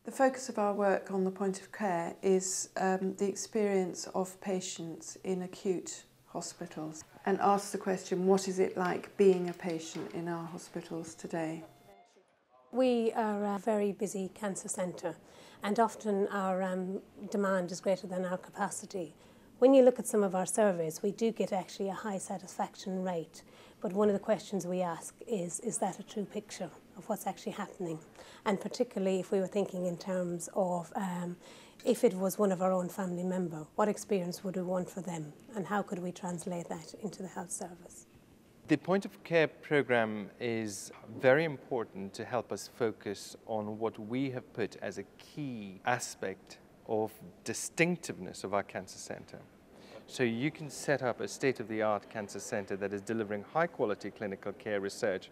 The focus of our work on the point of care is the experience of patients in acute hospitals, and asks the question, what is it like being a patient in our hospitals today? We are a very busy cancer centre, and often our demand is greater than our capacity. When you look at some of our surveys, we do get actually a high satisfaction rate, but one of the questions we ask is that a true picture of what's actually happening? And particularly if we were thinking in terms of if it was one of our own family member, what experience would we want for them, and how could we translate that into the health service? The point of care program is very important to help us focus on what we have put as a key aspect of distinctiveness of our cancer center. So you can set up a state-of-the-art cancer center that is delivering high-quality clinical care research,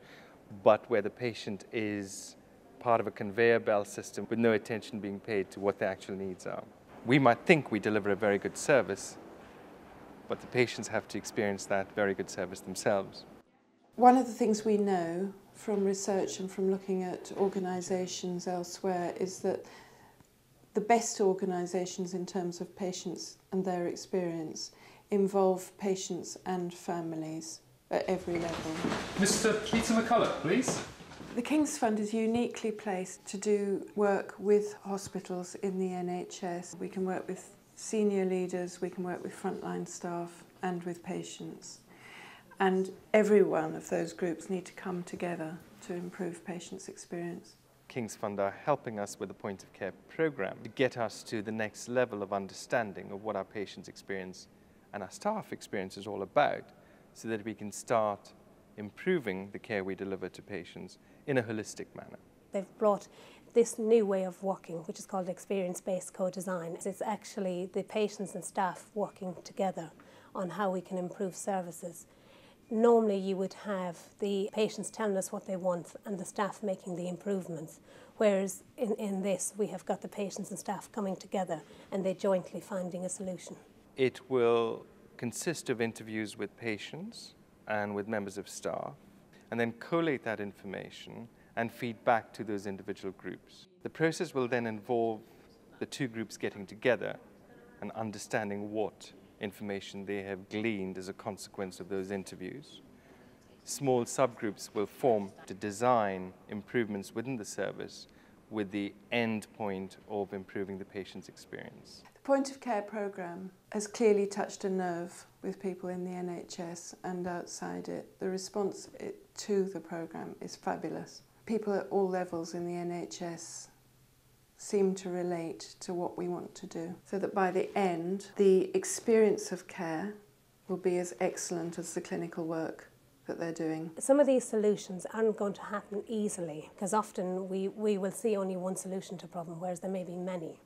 but where the patient is part of a conveyor belt system with no attention being paid to what their actual needs are. We might think we deliver a very good service, but the patients have to experience that very good service themselves. One of the things we know from research and from looking at organisations elsewhere is that the best organisations in terms of patients and their experience involve patients and families at every level. Mr. Peter McCulloch, please. The King's Fund is uniquely placed to do work with hospitals in the NHS. We can work with senior leaders, we can work with frontline staff and with patients. And every one of those groups need to come together to improve patients' experience. King's Fund are helping us with the point of care program to get us to the next level of understanding of what our patients experience and our staff experience is all about, so that we can start improving the care we deliver to patients in a holistic manner. They've brought this new way of working, which is called experience-based co-design. It's actually the patients and staff working together on how we can improve services. Normally you would have the patients telling us what they want and the staff making the improvements, whereas in this we have got the patients and staff coming together and they're jointly finding a solution. It will consist of interviews with patients and with members of staff, and then collate that information and feed back to those individual groups. The process will then involve the two groups getting together and understanding what information they have gleaned as a consequence of those interviews. Small subgroups will form to design improvements within the service with the end point of improving the patient's experience. The point of care programme has clearly touched a nerve with people in the NHS and outside it. The response to the programme is fabulous. People at all levels in the NHS seem to relate to what we want to do, so that by the end, the experience of care will be as excellent as the clinical work that they're doing. Some of these solutions aren't going to happen easily, because often we will see only one solution to a problem, whereas there may be many.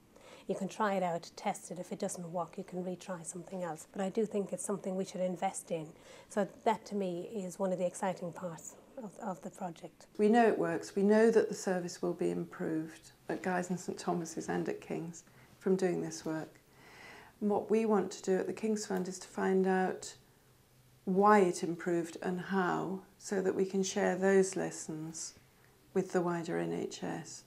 You can try it out, test it. If it doesn't work, you can retry something else. But I do think it's something we should invest in. So that, to me, is one of the exciting parts of the project. We know it works. We know that the service will be improved at Guy's and St Thomas's and at King's from doing this work. And what we want to do at the King's Fund is to find out why it improved and how, so that we can share those lessons with the wider NHS.